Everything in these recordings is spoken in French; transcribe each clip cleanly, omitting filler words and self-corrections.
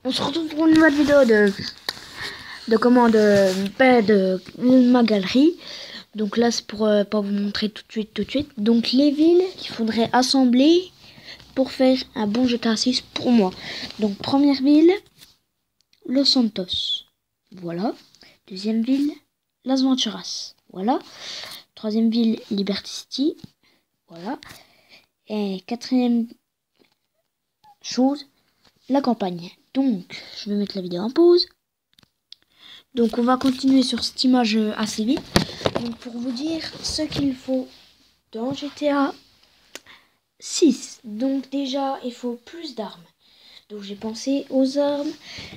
On se retrouve pour une nouvelle vidéo de ma galerie. Donc là c'est pour pas vous montrer tout de suite. Donc les villes qu'il faudrait assembler pour faire un bon GTA 6 pour moi. Donc première ville, Los Santos. Voilà. Deuxième ville, Las Venturas. Voilà. Troisième ville, Liberty City. Voilà. Et quatrième chose, la campagne. Donc, je vais mettre la vidéo en pause. Donc, on va continuer sur cette image assez vite. Donc, pour vous dire ce qu'il faut dans GTA 6. Donc, déjà, il faut plus d'armes. Donc, j'ai pensé aux armes,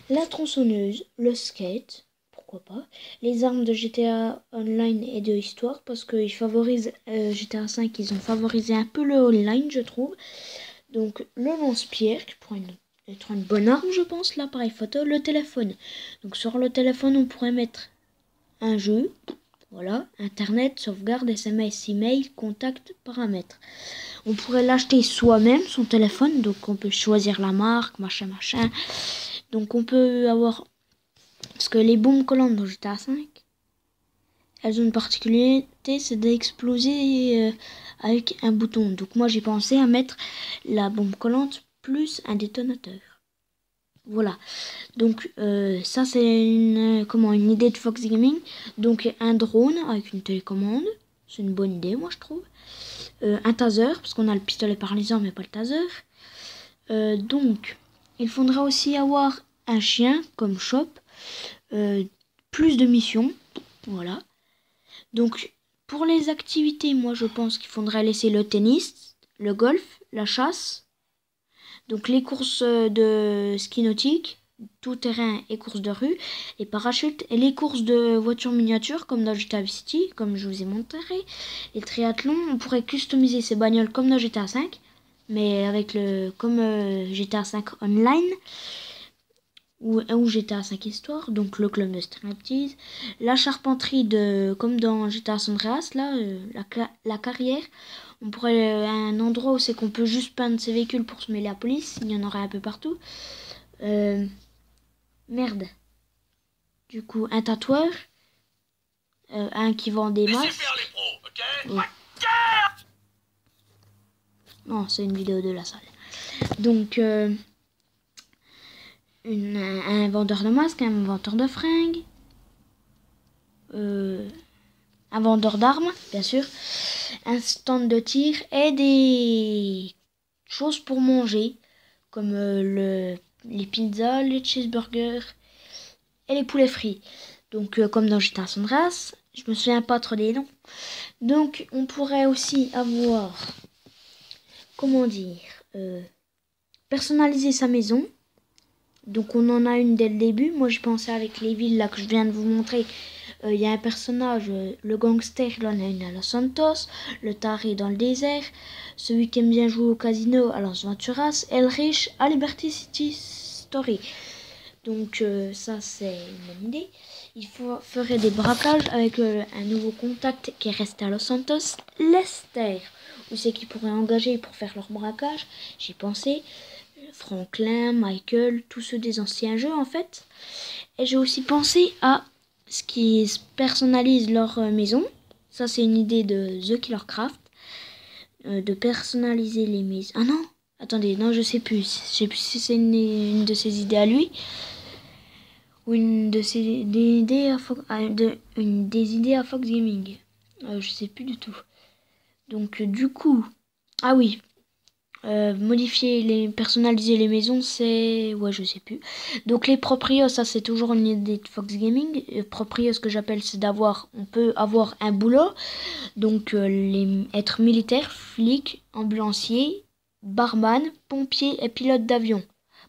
la tronçonneuse, le skate, pourquoi pas, les armes de GTA Online et de Histoire, parce qu'ils favorisent GTA 5, ils ont favorisé un peu le online, je trouve. Donc, le lance-pierre, qui pourrait être une bonne arme, je pense, l'appareil photo, le téléphone. Donc, sur le téléphone, on pourrait mettre un jeu, voilà, internet, sauvegarde, SMS, email, contact, paramètres. On pourrait l'acheter soi-même, son téléphone, donc on peut choisir la marque, machin. Donc, on peut avoir, parce que les bombes collantes dans GTA 5, elles ont une particularité, c'est d'exploser avec un bouton. Donc moi j'ai pensé à mettre la bombe collante plus un détonateur. Voilà. Donc ça c'est une idée de Fox Gaming. Donc un drone avec une télécommande, c'est une bonne idée moi je trouve. Un taser parce qu'on a le pistolet paralysant mais pas le taser. Donc il faudra aussi avoir un chien comme shop, plus de missions, voilà. Donc, pour les activités, moi je pense qu'il faudrait laisser le tennis, le golf, la chasse, donc les courses de ski nautique, tout terrain et courses de rue, les parachutes et les courses de voitures miniatures comme dans GTA City, comme je vous ai montré, les triathlons, on pourrait customiser ces bagnoles comme dans GTA 5, mais avec comme GTA 5 Online ou GTA 5 Histoire, donc le club de striptease, la charpenterie comme dans GTA San Andreas, là, la carrière, on pourrait un endroit où c'est qu'on peut juste peindre ses véhicules pour se mêler à la police, il y en aurait un peu partout. Merde. Du coup, un tatoueur, un qui vend des masques. Les pros, okay? Oh. Non, c'est une vidéo de la salle. Donc, un vendeur de masques, un vendeur de fringues. Un vendeur d'armes, bien sûr, un stand de tir et des choses pour manger, comme les pizzas, les cheeseburgers et les poulets frits. Donc, comme dans GTA San Andreas, je me souviens pas trop des noms. Donc, on pourrait aussi avoir, comment dire, personnaliser sa maison. Donc, on en a une dès le début. Moi, je pensais avec les villes là que je viens de vous montrer. Il y a un personnage, le gangster, il en a une à Los Santos, le taré dans le désert, celui qui aime bien jouer au casino à Las Venturas, et le riche à Liberty City Story. Donc ça c'est une bonne idée. Il ferait des braquages avec un nouveau contact qui est resté à Los Santos, Lester. Où c'est qu'ils pourraient engager pour faire leur braquage? J'y pensais. Franklin, Michael, tous ceux des anciens jeux en fait. Et j'ai aussi pensé à ce qui personnalise leur maison. Ça, c'est une idée de The Killer Craft. De personnaliser les maisons. Ah non, attendez, non, je sais plus. Je sais plus si c'est une de ses idées à lui. Ou une de ses des idées à des idées à Fox Gaming. Je sais plus du tout. Donc, du coup. Ah oui, personnaliser les maisons, c'est... Ouais, je sais plus. Donc les proprios, ça c'est toujours une idée de Fox Gaming. Proprio, ce que j'appelle, c'est on peut avoir un boulot. Donc être militaire, flic, ambulancier, barman, pompier et pilote d'avion.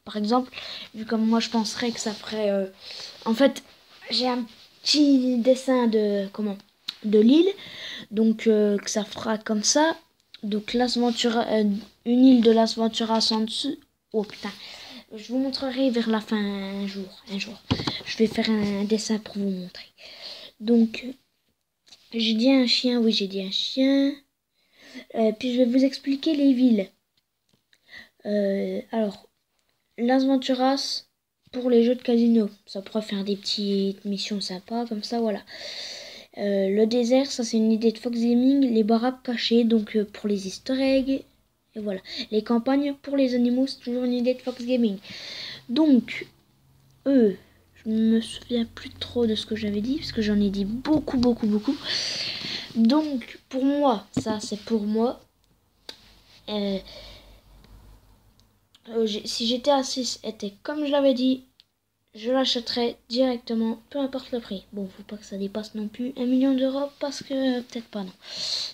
Par exemple, vu comme moi je penserais que ça ferait... En fait, j'ai un petit dessin de l'île. Donc que ça fera comme ça. Donc Las Ventura, une île de Las Venturas en dessous. Oh putain, je vous montrerai vers la fin un jour. Je vais faire un dessin pour vous montrer. Donc, j'ai dit un chien, oui j'ai dit un chien. Puis je vais vous expliquer les villes. Alors, Las Venturas, pour les jeux de casino. Ça pourrait faire des petites missions sympas comme ça, voilà. Le désert, ça c'est une idée de Fox Gaming. Les baraques cachées, donc pour les easter eggs. Et voilà. Les campagnes pour les animaux, c'est toujours une idée de Fox Gaming. Donc, je me souviens plus trop de ce que j'avais dit, parce que j'en ai dit beaucoup. Donc, pour moi, ça c'est pour moi. Si GTA 6 était comme je l'avais dit, je l'achèterais directement, peu importe le prix. Bon, faut pas que ça dépasse non plus 1 million d'euros, parce que peut-être pas, non.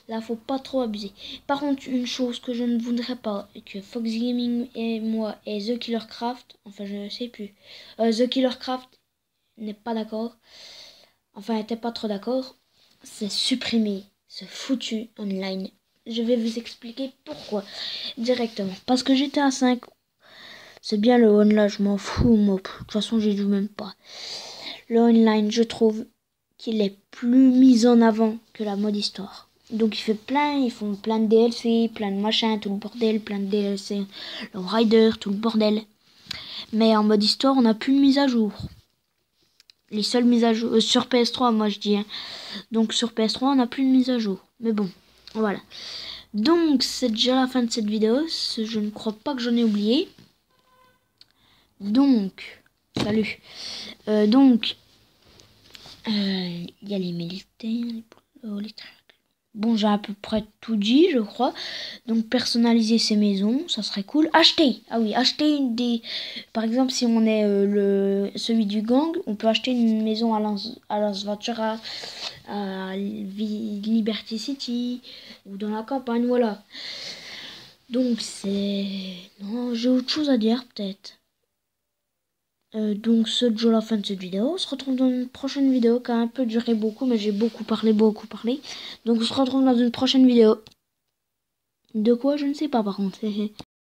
Là, faut pas trop abuser. Par contre, une chose que je ne voudrais pas, que Fox Gaming et moi et The Killer Craft, enfin je ne sais plus, The Killer Craft n'est pas d'accord, enfin était pas trop d'accord, c'est supprimer ce foutu online. Je vais vous expliquer pourquoi directement. Parce que GTA 5, c'est bien le online, je m'en fous, moi. De toute façon, j'y joue même pas. Le online, je trouve qu'il est plus mis en avant que la mode histoire. Donc ils font plein de DLC, plein de machins, tout le bordel, plein de DLC, le Rider, tout le bordel. Mais en mode histoire, on n'a plus de mise à jour. Les seules mises à jour sur PS3, moi je dis. Hein. Donc sur PS3, on n'a plus de mise à jour. Mais bon, voilà. Donc c'est déjà la fin de cette vidéo. Je ne crois pas que j'en ai oublié. Donc, salut. Il y a les militaires, les trucs. Bon, j'ai à peu près tout dit, je crois. Donc, personnaliser ses maisons, ça serait cool. Acheter, ah oui, acheter des... Par exemple, si on est celui du gang, on peut acheter une maison à Las Venturas, à Liberty City, ou dans la campagne, voilà. Donc, c'est... Non, j'ai autre chose à dire, peut-être. Donc c'est déjà la fin de cette vidéo. On se retrouve dans une prochaine vidéo qui a un peu duré beaucoup, mais j'ai beaucoup parlé. Donc on se retrouve dans une prochaine vidéo. De quoi, je ne sais pas par contre.